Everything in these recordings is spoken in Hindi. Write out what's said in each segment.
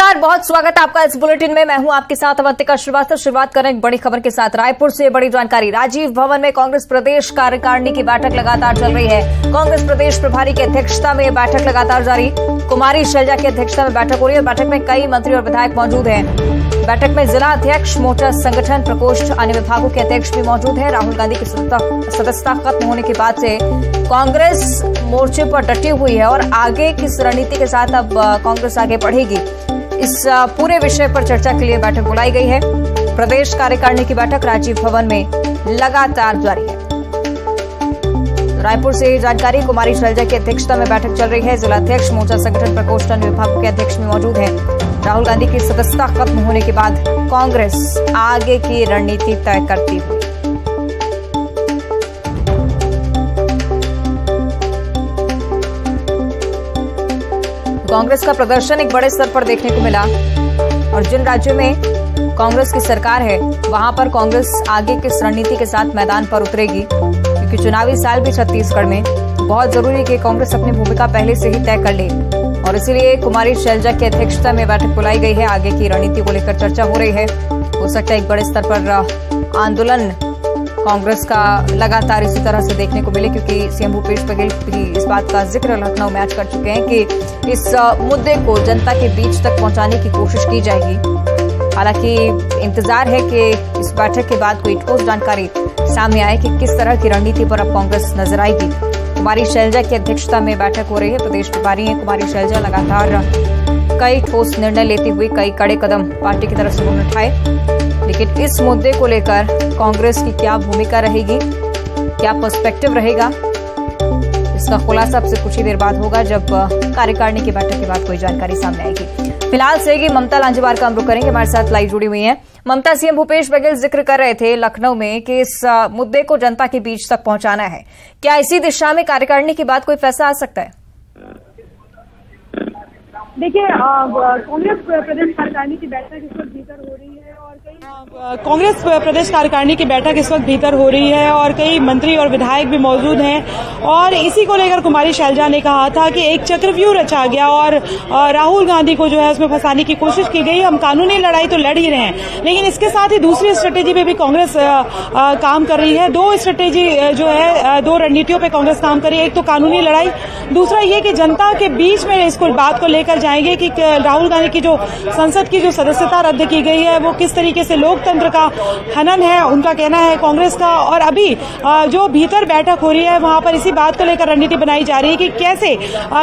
नमस्कार, बहुत स्वागत है आपका इस बुलेटिन में। मैं हूं आपके साथ अवंतिका श्रीवास्तव। शुरुआत करें एक बड़ी खबर के साथ। रायपुर से बड़ी जानकारी। राजीव भवन में कांग्रेस प्रदेश कार्यकारिणी की बैठक लगातार चल रही है। कांग्रेस प्रदेश प्रभारी की अध्यक्षता में बैठक लगातार जारी। कुमारी शैलजा की अध्यक्षता में बैठक हो रही है। बैठक में कई मंत्री और विधायक मौजूद हैं। बैठक में जिला अध्यक्ष, मोर्चा संगठन प्रकोष्ठ, अन्य विभागों के अध्यक्ष भी मौजूद हैं। राहुल गांधी की सदस्यता खत्म होने के बाद से कांग्रेस मोर्चे पर डटी हुई है और आगे किस रणनीति के साथ अब कांग्रेस आगे बढ़ेगी, इस पूरे विषय पर चर्चा के लिए बैठक बुलाई गई है। प्रदेश कार्यकारिणी की बैठक राजीव भवन में लगातार जारी है। रायपुर से जानकारी। कुमारी शैलजा की अध्यक्षता में बैठक चल रही है। जिला अध्यक्ष, मोर्चा संगठन प्रकोष्ठ, अन्य विभागों के अध्यक्ष भी मौजूद हैं। राहुल गांधी की सदस्यता खत्म होने के बाद कांग्रेस आगे की रणनीति तय करती हुई। कांग्रेस का प्रदर्शन एक बड़े स्तर पर देखने को मिला और जिन राज्यों में कांग्रेस की सरकार है वहां पर कांग्रेस आगे किस रणनीति के साथ मैदान पर उतरेगी, क्योंकि चुनावी साल भी छत्तीसगढ़ में बहुत जरूरी है कि कांग्रेस अपनी भूमिका पहले से ही तय कर ले और इसीलिए कुमारी शैलजा की अध्यक्षता में बैठक बुलाई गई है। आगे की रणनीति को लेकर चर्चा हो रही है। हो सकता है एक बड़े स्तर पर आंदोलन कांग्रेस का लगातार इसी तरह से देखने को मिले, क्योंकि सीएम भूपेश बघेल भी इस बात का जिक्र लखनऊ में आज कर चुके हैं कि इस मुद्दे को जनता के बीच तक पहुंचाने की कोशिश की जाएगी। हालांकि इंतजार है कि इस बैठक के बाद कोई ठोस जानकारी सामने आए कि किस तरह की रणनीति पर अब कांग्रेस नजर आएगी। कुमारी शैलजा की अध्यक्षता में बैठक हो रही है। प्रदेश प्रभारी हैं कुमारी शैलजा। लगातार कई ठोस निर्णय लेते हुए कई कड़े कदम पार्टी की तरफ से उन्होंने उठाए, लेकिन इस मुद्दे को लेकर कांग्रेस की क्या भूमिका रहेगी, क्या पर्सपेक्टिव रहेगा, इसका खुलासा अब से कुछ ही देर बाद होगा जब कार्यकारिणी की बैठक के बाद कोई जानकारी सामने आएगी। फिलहाल से ममता लांजेवार का हम रुख करेंगे, हमारे साथ लाइव जुड़ी हुई हैं। ममता, सीएम भूपेश बघेल जिक्र कर रहे थे लखनऊ में कि इस मुद्दे को जनता के बीच तक पहुंचाना है। क्या इसी दिशा में कार्यकारिणी के बाद कोई फैसला आ सकता है? देखिए, कांग्रेस प्रदेश कार्यकारिणी की बैठक इस वक्त भीतर हो रही है और कांग्रेस प्रदेश कार्यकारिणी की बैठक इस वक्त भीतर हो रही है और कई मंत्री और विधायक भी मौजूद हैं और इसी को लेकर कुमारी शैलजा ने कहा था कि एक चक्रव्यूह रचा गया और राहुल गांधी को जो है उसमें फंसाने की कोशिश की गई। हम कानूनी लड़ाई तो लड़ ही रहे हैं, लेकिन इसके साथ ही दूसरी स्ट्रेटेजी पे भी कांग्रेस काम कर रही है। दो स्ट्रेटेजी जो है, दो रणनीतियों पे कांग्रेस काम कर रही है। एक तो कानूनी लड़ाई, दूसरा ये कि जनता के बीच में इसको बात को लेकर जाएंगे कि राहुल गांधी की जो संसद की जो सदस्यता रद्द की गई है वो किस तरीके से लोकतंत्र का हनन है, उनका कहना है कांग्रेस का। और अभी जो भीतर बैठक हो रही है वहां पर इसी बात को लेकर रणनीति बनाई जा रही है कि कैसे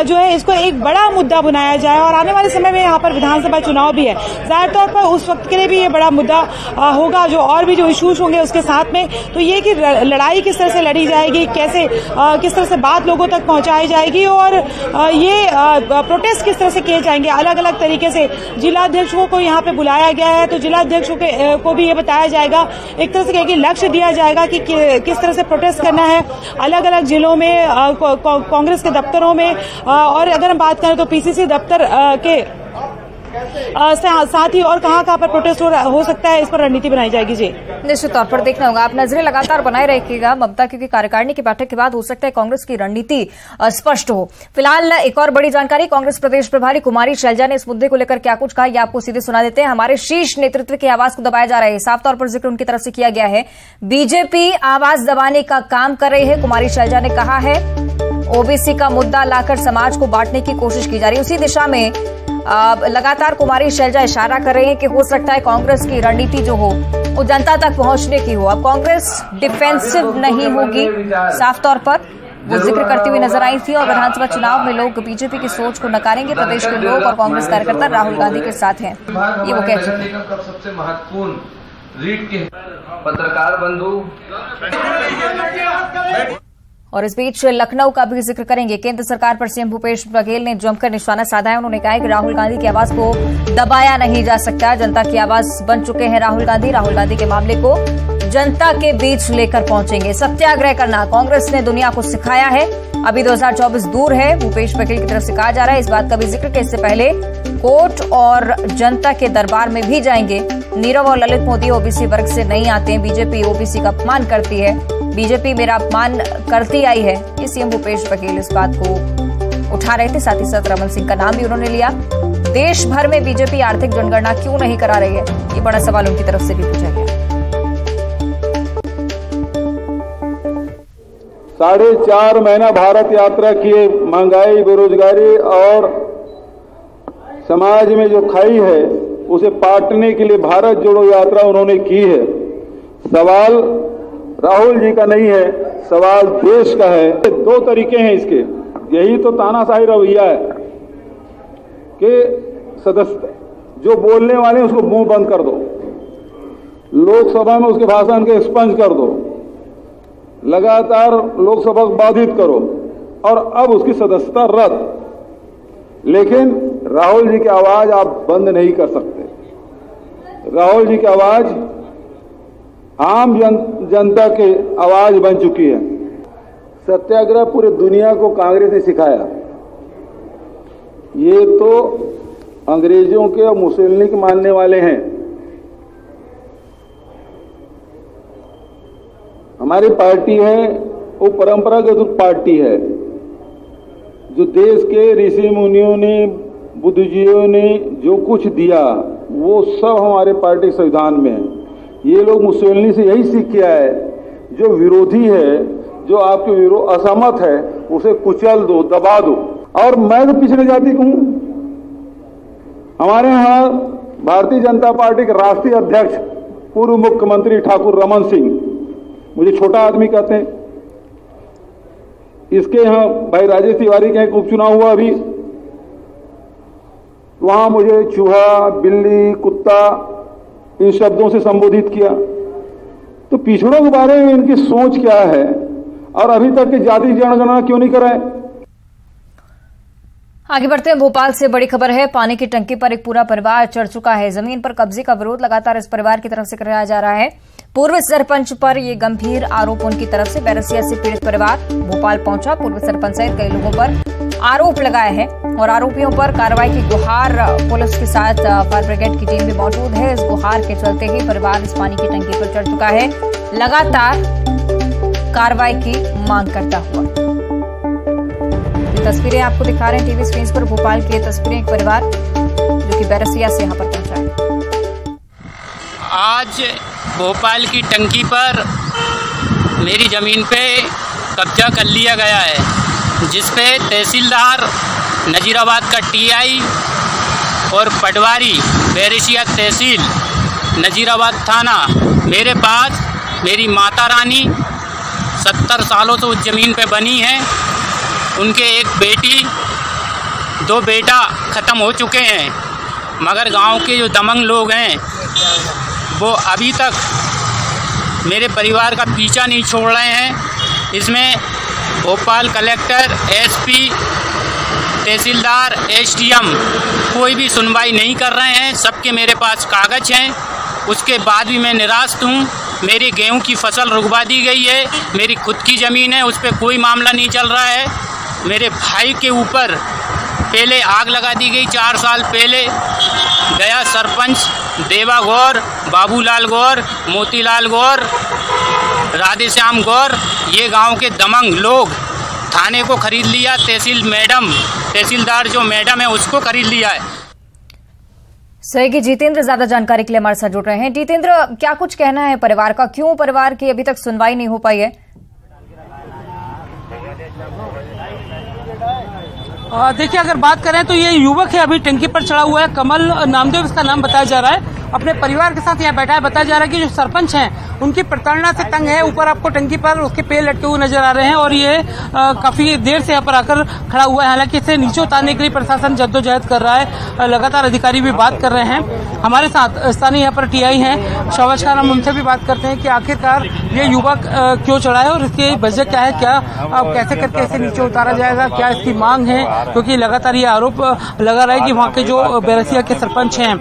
जो है इसको एक बड़ा मुद्दा बनाया जाए और आने वाले समय में यहाँ पर विधानसभा चुनाव भी है। जाहिर तौर पर उस वक्त के लिए भी ये बड़ा मुद्दा होगा, जो और भी जो इश्यूज होंगे उसके साथ में। तो ये कि लड़ाई किस तरह से लड़ी जाएगी, कैसे किस तरह से बात लोगों तक पहुंचाई जाएगी और ये प्रोटेस्ट किस तरह से किए जाएंगे। अलग अलग तरीके से जिलाध्यक्षों को यहाँ पे बुलाया गया है, तो जिलाध्यक्षों को भी ये बताया जाएगा, एक तरह से लक्ष्य दिया जाएगा कि किस तरह से प्रोटेस्ट करना है अलग अलग जिलों में, कांग्रेस के दफ्तरों में। और अगर हम बात करें तो पीसीसी दफ्तर के साथ ही और कहां पर प्रोटेस्ट हो सकता है, इस पर रणनीति बनाई जाएगी। जी, निश्चित तौर पर देखना होगा। आप नजरें लगातार बनाए रखिएगा ममता, क्योंकि कार्यकारिणी की बैठक के बाद हो सकता है कांग्रेस की रणनीति स्पष्ट हो। फिलहाल एक और बड़ी जानकारी। कांग्रेस प्रदेश प्रभारी कुमारी शैलजा ने इस मुद्दे को लेकर क्या कुछ कहा, ये आपको सीधे सुना देते हैं। हमारे शीर्ष नेतृत्व की आवाज को दबाया जा रहा है, साफ तौर पर जिक्र उनकी तरफ से किया गया है। बीजेपी आवाज दबाने का काम कर रही है, कुमारी शैलजा ने कहा है। ओबीसी का मुद्दा लाकर समाज को बांटने की कोशिश की जा रही है। उसी दिशा में लगातार कुमारी शैलजा इशारा कर रहे हैं कि हो सकता है कांग्रेस की रणनीति जो हो वो जनता तक पहुंचने की हो। अब कांग्रेस डिफेंसिव नहीं होगी, साफ तौर पर वो जिक्र करती हुई नजर आई थी। और विधानसभा चुनाव में लोग बीजेपी की सोच को नकारेंगे। प्रदेश के लोग और कांग्रेस कार्यकर्ता राहुल गांधी के साथ हैं, ये वो कह चुके हैं। सबसे महत्वपूर्ण रीड के पत्रकार बंधु। और इस बीच लखनऊ का भी जिक्र करेंगे। केंद्र सरकार पर सीएम भूपेश बघेल ने जमकर निशाना साधा है। उन्होंने कहा है कि राहुल गांधी की आवाज को दबाया नहीं जा सकता। जनता की आवाज बन चुके हैं राहुल गांधी। राहुल गांधी के मामले को जनता के बीच लेकर पहुंचेंगे। सत्याग्रह करना कांग्रेस ने दुनिया को सिखाया है। अभी 2024 दूर है, भूपेश बघेल की तरफ से कहा जा रहा है। इस बात का भी जिक्र कि इससे पहले कोर्ट और जनता के दरबार में भी जाएंगे। नीरव और ललित मोदी ओबीसी वर्ग से नहीं आते हैं। बीजेपी ओबीसी का अपमान करती है। बीजेपी मेरा अपमान करती आई है। ये सीएम भूपेश बघेल इस बात को उठा रहे थे। साथ ही साथ रमन सिंह का नाम भी उन्होंने लिया। देश भर में बीजेपी आर्थिक जनगणना क्यों नहीं करा रही है, ये बड़ा सवाल उनकी तरफ से भी पूछा गया। 4.5 महीना भारत यात्रा किए, महंगाई, बेरोजगारी और समाज में जो खाई है उसे पाटने के लिए भारत जोड़ो यात्रा उन्होंने की है। सवाल राहुल जी का नहीं है, सवाल देश का है। 2 तरीके हैं इसके, यही तो तानाशाही रवैया है कि सदस्य जो बोलने वाले हैं उसको मुंह बंद कर दो, लोकसभा में उसके भाषण के एक्सपंज कर दो, लगातार लोकसभा को बाधित करो और अब उसकी सदस्यता रद्द। लेकिन राहुल जी की आवाज आप बंद नहीं कर सकते। राहुल जी की आवाज आम जनता की आवाज बन चुकी है। सत्याग्रह पूरे दुनिया को कांग्रेस ने सिखाया। ये तो अंग्रेजों के और मुसोलिनी के मानने वाले हैं। हमारी पार्टी है वो परंपरागत पार्टी है जो देश के ऋषि मुनियों ने, बुद्धिजीवियों ने जो कुछ दिया वो सब हमारे पार्टी संविधान में है। ये लोग मुसोलिनी से यही सीख किया है, जो विरोधी है, जो आपके विरोध असहमत है, उसे कुचल दो, दबा दो। और मैं तो पिछड़े जाति को हूं। हमारे यहां भारतीय जनता पार्टी के राष्ट्रीय अध्यक्ष पूर्व मुख्यमंत्री ठाकुर रमन सिंह, मुझे छोटा आदमी कहते हैं, इसके यहां भाई राजेश तिवारी के एक उपचुनाव हुआ अभी, वहां मुझे चूहा, बिल्ली, कुत्ता इन शब्दों से संबोधित किया। तो पिछड़ों के बारे में इनकी सोच क्या है और अभी तक की जाति जनगणना क्यों नहीं कराए? आगे बढ़ते हैं। भोपाल से बड़ी खबर है। पानी की टंकी पर एक पूरा परिवार चढ़ चुका है। जमीन पर कब्जे का विरोध लगातार इस परिवार की तरफ से कराया जा रहा है। पूर्व सरपंच पर यह गंभीर आरोप उनकी तरफ से। बैरसिया से पीड़ित परिवार भोपाल पहुंचा। पूर्व सरपंच सहित कई लोगों पर आरोप लगाए हैं और आरोपियों पर कार्रवाई की गुहार। पुलिस के साथ फायर ब्रिगेड की टीम भी मौजूद है। इस गुहार के चलते ही परिवार इस पानी की टंकी पर चढ़ चुका है, लगातार कार्रवाई की मांग करता हुआ। ये तस्वीरें आपको दिखा रहे हैं टीवी स्क्रीन पर। भोपाल की तस्वीरें, एक परिवार जो कि बैरसिया से यहाँ पर पहुंचा है। आज भोपाल की टंकी पर मेरी ज़मीन पे कब्जा कर लिया गया है, जिस पे तहसीलदार नजीराबाद का टीआई और पटवारी बैरसिया तहसील नजीराबाद थाना मेरे पास मेरी माता रानी 70 सालों से उस ज़मीन पे बनी है। उनके एक बेटी, 2 बेटा ख़त्म हो चुके हैं, मगर गांव के जो दमंग लोग हैं वो अभी तक मेरे परिवार का पीछा नहीं छोड़ रहे हैं। इसमें भोपाल कलेक्टर, एसपी, तहसीलदार, एसडीएम कोई भी सुनवाई नहीं कर रहे हैं। सबके मेरे पास कागज़ हैं, उसके बाद भी मैं निराश हूँ। मेरी गेहूं की फसल रुकवा दी गई है। मेरी खुद की ज़मीन है, उस पर कोई मामला नहीं चल रहा है। मेरे भाई के ऊपर पहले आग लगा दी गई 4 साल पहले। गया सरपंच देवा गौर, बाबूलाल गौर, मोतीलाल गौर, राधेश्याम गौर, ये गांव के दमंग लोग थाने को खरीद लिया। तहसीलदार जो मैडम है उसको खरीद लिया है। सहयोगी जितेंद्र ज्यादा जानकारी के लिए हमारे साथ जुड़ रहे हैं। जितेंद्र, क्या कुछ कहना है परिवार का? क्यों परिवार की अभी तक सुनवाई नहीं हो पाई है? देखिए, अगर बात करें तो ये युवक है, अभी टंकी पर चढ़ा हुआ है। कमल नामदेव इसका नाम बताया जा रहा है। अपने परिवार के साथ यहाँ बैठा है। बताया जा रहा है कि जो सरपंच हैं उनकी प्रताड़ना से तंग है। ऊपर आपको टंकी पर उसके पैर लटके हुए नजर आ रहे हैं और ये काफी देर से यहाँ पर आकर खड़ा हुआ है। हालांकि इसे नीचे उतारने के लिए प्रशासन जद्दोजहद कर रहा है। लगातार अधिकारी भी बात कर रहे हैं। हमारे साथ स्थानीय यहाँ पर टीआई हैं शौवज खान, हम उनसे भी बात करते हैं कि आखिरकार ये युवक क्यों चढ़ा है और इसकी वजह क्या है, क्या कैसे करके इसे नीचे उतारा जाएगा, क्या इसकी मांग है। क्योंकि लगातार ये आरोप लगा रहा है कि वहाँ के जो बैरसिया के सरपंच हैं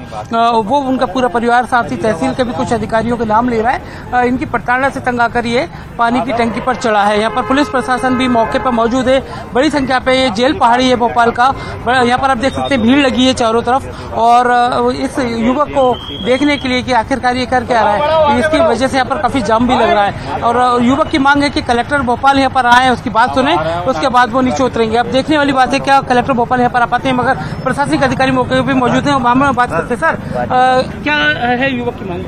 वो उनका पूरा परिवार, साथ ही तहसील के भी कुछ अधिकारियों के नाम ले रहा है। इनकी प्रताड़ना से तंग आकर ये पानी की टंकी पर चढ़ा है। यहाँ पर पुलिस प्रशासन भी मौके पर मौजूद है। बड़ी संख्या पे ये जेल पहाड़ी है भोपाल का। यहाँ पर आप देख सकते हैं भीड़ लगी है चारों तरफ और इस युवक को देखने के लिए कि आखिरकार ये कर क्या रहा है, इसकी वजह से यहाँ पर काफी जाम भी लग रहा है। और युवक की मांग है कि कलेक्टर भोपाल यहाँ पर आए, उसकी बात सुने, उसके बाद वो नीचे उतरेंगे। अब देखने वाली बात है क्या कलेक्टर भोपाल यहाँ पर आ पाते हैं, मगर प्रशासनिक अधिकारी मौके पर भी मौजूद है। हम बात करते हैं। सर, क्या है युवक की मांग?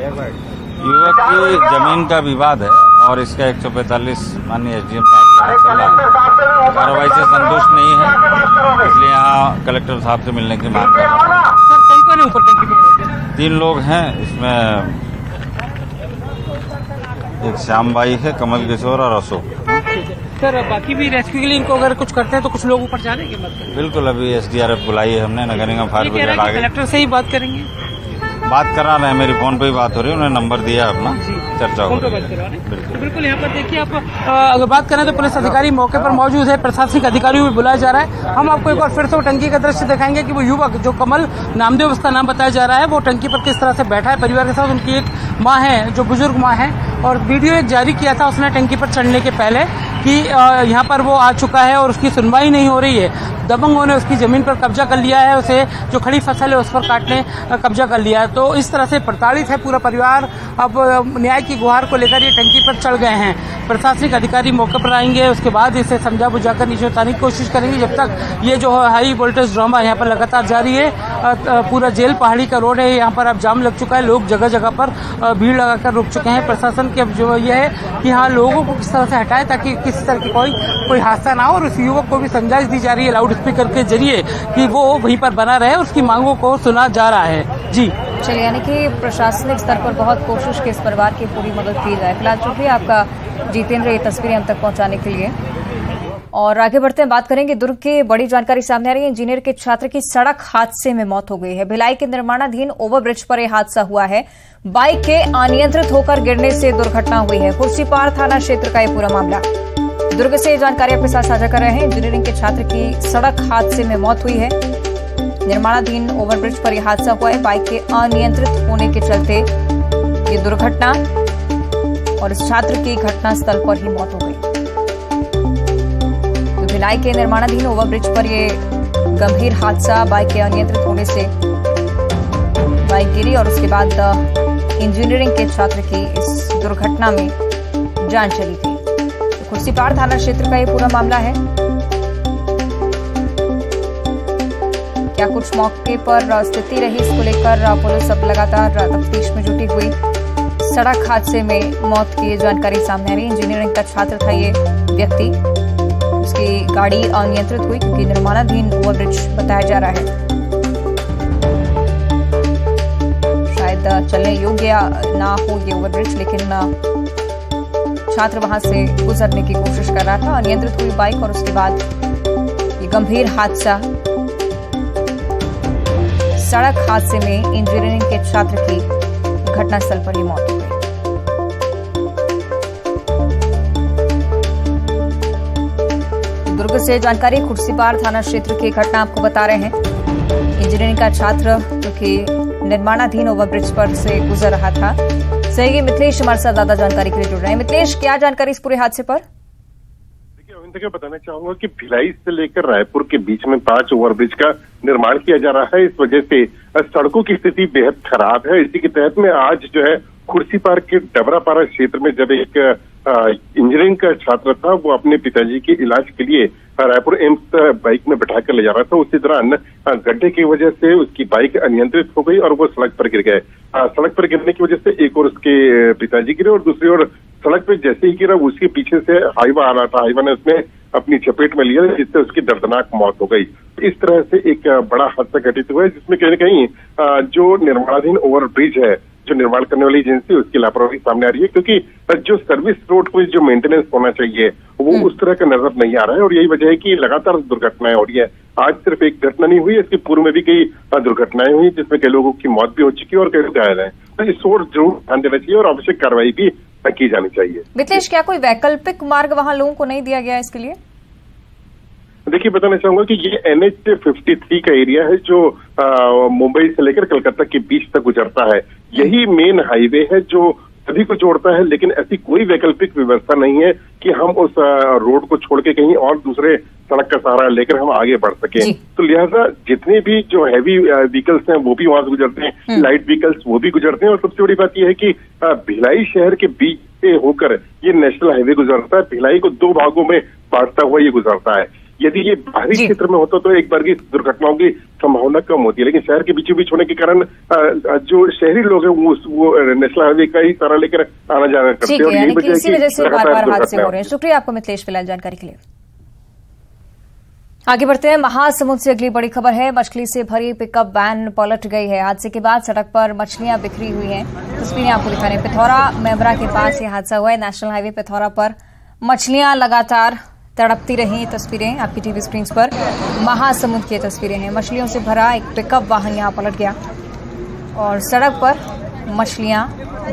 युवक की जमीन का विवाद है और इसका 145 माननीय SDM साहब चल रहा है, कार्रवाई से संतुष्ट नहीं है, इसलिए यहाँ कलेक्टर साहब से मिलने की मांग कर रहे हैं। सर, कौन ऊपर टंकी पे? 3 लोग हैं, इसमें एक श्याम बाई है, कमल किशोर और अशोक। सर, बाकी भी रेस्क्यू के लिए इनको अगर कुछ करते हैं तो कुछ लोग ऊपर जाने की बात करें? बिल्कुल, अभी SDRF बुलाई है हमने, नगर निगम फायर ब्रिगेड आ गए। कलेक्टर से ही बात करेंगे? बात करा रहे हैं, मेरी फोन पे ही बात हो रही है, उन्होंने नंबर दिया अपना, चर्चा हो रही है। बिल्कुल, यहाँ पर देखिए आप अगर बात करें तो पुलिस अधिकारी मौके पर मौजूद है, प्रशासनिक अधिकारियों को बुलाया जा रहा है। हम आपको एक बार फिर से वो टंकी का दृश्य दिखाएंगे कि वो युवक जो कमल नामदेव उसका नाम बताया जा रहा है, वो टंकी पर किस तरह से बैठा है परिवार के साथ। उनकी एक माँ है जो बुजुर्ग माँ है और वीडियो एक जारी किया था उसने टंकी पर चढ़ने के पहले कि यहाँ पर वो आ चुका है और उसकी सुनवाई नहीं हो रही है। दबंगों ने उसकी जमीन पर कब्जा कर लिया है, उसे जो खड़ी फसल है उस पर काटने कब्जा कर लिया है। तो इस तरह से प्रताड़ित है पूरा परिवार। अब न्याय की गुहार को लेकर ये टंकी पर चढ़ गए हैं। प्रशासनिक अधिकारी मौके पर आएंगे, उसके बाद इसे समझा बुझाकर नीचे उतारने की कोशिश करेंगे। जब तक ये जो हाई वोल्टेज ड्रामा यहाँ पर लगातार जारी है। पूरा जेल पहाड़ी का रोड है, यहाँ पर अब जाम लग चुका है, लोग जगह जगह पर भीड़ लगाकर रुक चुके हैं। प्रशासन की अब जो ये है कि हाँ लोगों को किस तरह से हटाए ताकि किसी तरह की कोई हादसा ना हो, और उस युवक को भी समझाइश दी जा रही है लाउड स्पीकर के जरिए कि वो वहीं पर बना रहे, उसकी मांगों को सुना जा रहा है। जी चलिए, यानी कि प्रशासनिक स्तर पर बहुत कोशिश की इस परिवार की पूरी मदद की जाए। फिलहाल शुक्रिया आपका जितेंद्र ये तस्वीरें हम तक पहुंचाने के लिए। और आगे बढ़ते हैं, बात करेंगे दुर्ग की बड़ी जानकारी सामने आ रही है। इंजीनियर के छात्र की सड़क हादसे में मौत हो गई है। भिलाई के निर्माणाधीन ओवरब्रिज पर यह हादसा हुआ है। बाइक के अनियंत्रित होकर गिरने से दुर्घटना हुई है। खुर्सीपार थाना क्षेत्र का यह पूरा मामला। दुर्ग से जानकारी आपके साथ साझा कर रहे हैं। इंजीनियरिंग के छात्र की सड़क हादसे में मौत हुई है। निर्माणाधीन ओवरब्रिज पर यह हादसा हुआ है। बाइक के अनियंत्रित होने के चलते ये दुर्घटना और इस छात्र की घटनास्थल पर ही मौत हो गई। तो भिलाई के निर्माणाधीन ओवरब्रिज पर यह गंभीर हादसा, बाइक के अनियंत्रित होने से बाइक गिरी और उसके बाद इंजीनियरिंग के छात्र की इस दुर्घटना में जान चली थी। तो खुर्सीपार थाना क्षेत्र का यह पूरा मामला है। क्या कुछ मौके पर स्थिति रही, इसको लेकर पुलिस अब लगातार तफ्तीश में जुटी हुई। सड़क हादसे में मौत की जानकारी सामने आ रही है। इंजीनियरिंग का छात्र था ये व्यक्ति, उसकी गाड़ी अनियंत्रित हुई क्योंकि निर्माणाधीन ओवरब्रिज बताया जा रहा है। शायद चलने योग्य ना हो ये ओवरब्रिज, लेकिन छात्र वहां से गुजरने की कोशिश कर रहा था। अनियंत्रित हुई बाइक और उसके बाद ये गंभीर हादसा। सड़क हादसे में इंजीनियरिंग के छात्र की घटनास्थल पर ही मौत हो गई। दुर्ग से जानकारी, खुर्सीपार थाना क्षेत्र की घटना आपको बता रहे हैं। इंजीनियरिंग का छात्र जो कि निर्माणाधीन ओवरब्रिज पर से गुजर रहा था। सहयोगी मिथिलेश हमारे साथ ज्यादा जानकारी के लिए जुड़ रहे हैं। मिथिलेश, क्या जानकारी इस पूरे हादसे पर? देखिए, बताना चाहूंगा कि भिलाई से लेकर रायपुर के बीच में 5 ओवरब्रिज का निर्माण किया जा रहा है। इस वजह से सड़कों की स्थिति बेहद खराब है। इसी के तहत में आज जो है खुर्सीपार के डबरापारा क्षेत्र में जब एक इंजीनियरिंग का छात्र था, वो अपने पिताजी के इलाज के लिए रायपुर एम्स बाइक में बैठा कर ले जा रहा था। उसी दौरान गड्ढे की वजह से उसकी बाइक अनियंत्रित हो गई और वो सड़क पर गिर गए। सड़क पर गिरने की वजह से एक और उसके पिताजी गिरे और दूसरी ओर सड़क पे जैसे ही गिरा उसके पीछे से हाईवा आ रहा था, हाईवा ने उसमें अपनी चपेट में लिया जिससे उसकी दर्दनाक मौत हो गई। इस तरह से एक बड़ा हादसा घटित हुआ है जिसमें कहीं न कहीं जो निर्माणाधीन ओवरब्रिज है, जो निर्माण करने वाली एजेंसी, उसकी लापरवाही सामने आ रही है, क्योंकि जो सर्विस रोड को जो मेंटेनेंस होना चाहिए वो उस तरह का नजर नहीं आ रहा है। और यही वजह है कि लगातार दुर्घटनाएं हो रही है। आज सिर्फ एक घटना नहीं हुई, इसके पूर्व में भी कई दुर्घटनाएं हुई जिसमें कई लोगों की मौत भी हो चुकी है और कई लोग घायल हैं। तो इस ओर जरूर ध्यान देना चाहिए और आवश्यक कार्रवाई भी की जानी चाहिए। मिथिलेश, क्या कोई वैकल्पिक मार्ग वहां लोगों को नहीं दिया गया इसके लिए? देखिए, बताना चाहूंगा कि ये NH-53 का एरिया है जो मुंबई से लेकर कलकत्ता के बीच तक गुजरता है। यही मेन हाईवे है जो सभी को जोड़ता है, लेकिन ऐसी कोई वैकल्पिक व्यवस्था नहीं है कि हम उस रोड को छोड़ के कहीं और दूसरे सड़क का सहारा लेकर हम आगे बढ़ सके। तो लिहाजा जितने भी जो हैवी व्हीकल्स हैं वो भी वहां से गुजरते हैं, लाइट व्हीकल्स वो भी गुजरते हैं, और सबसे बड़ी बात यह है कि भिलाई शहर के बीच से होकर ये नेशनल हाईवे गुजरता है। भिलाई को 2 भागों में बांटता हुआ ये गुजरता है। यदि ये बाहरी क्षेत्र में होता तो एक बार की दुर्घटनाओं की संभावना कम होती है, लेकिन शहर के बीचों बीच होने के कारण जो शहरी लोग हैं वो नेशनल हाईवे का ही सहारा लेकर आना जाना करते हैं, और यही वजह से बार-बार हादसे हो रहे हैं। शुक्रिया आपको मिथिलेश फिलहाल जानकारी के लिए। आगे बढ़ते हैं, महासमुंद से अगली बड़ी खबर है। मछली से भरी पिकअप वैन पलट गई है। हादसे के बाद सड़क पर मछलियां बिखरी हुई हैं। तस्वीरें आपको दिखा रहे हैं, पिथौरा मेमरा के पास ये हादसा हुआ है। नेशनल हाईवे पिथौरा पर मछलियां लगातार तड़पती रही। तस्वीरें आपकी टीवी स्क्रीन पर महासमुंद की तस्वीरें हैं। मछलियों से भरा एक पिकअप वाहन यहां पलट गया और सड़क पर मछलियां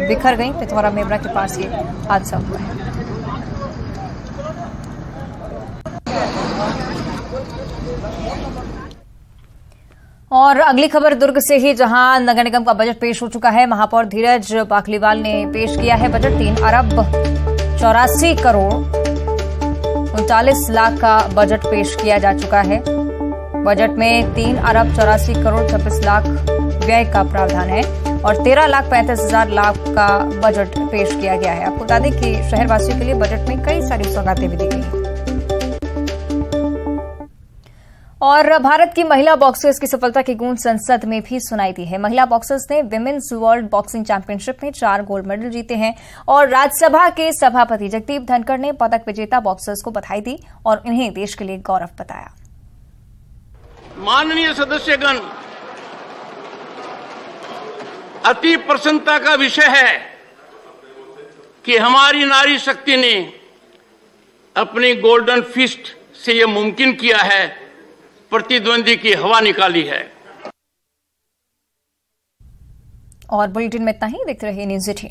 बिखर गई। पिथौरा मेमरा के पास ये हादसा हुआ है। और अगली खबर दुर्ग से ही, जहां नगर निगम का बजट पेश हो चुका है। महापौर धीरज पाखलीवाल ने पेश किया है बजट। 3 अरब 84 करोड़ 39 लाख का बजट पेश किया जा चुका है। बजट में 3 अरब 84 करोड़ 26 लाख व्यय का प्रावधान है और 13,35,000 लाख का बजट पेश किया गया है। आपको बता दें कि शहरवासियों के लिए बजट में कई सारी सौगातें भी दी गई हैं। और भारत की महिला बॉक्सर्स की सफलता की गूंज संसद में भी सुनाई दी है। महिला बॉक्सर्स ने विमेन्स वर्ल्ड बॉक्सिंग चैंपियनशिप में 4 गोल्ड मेडल जीते हैं और राज्यसभा के सभापति जगदीप धनखड़ ने पदक विजेता बॉक्सर्स को बधाई दी और इन्हें देश के लिए गौरव बताया। माननीय सदस्यगण, अति प्रसन्नता का विषय है कि हमारी नारी शक्ति ने अपनी गोल्डन फिस्ट से यह मुमकिन किया है, प्रतिद्वंदी की हवा निकाली है। और बुलेटिन में इतना ही। देखते रहिए न्यूज़ 18।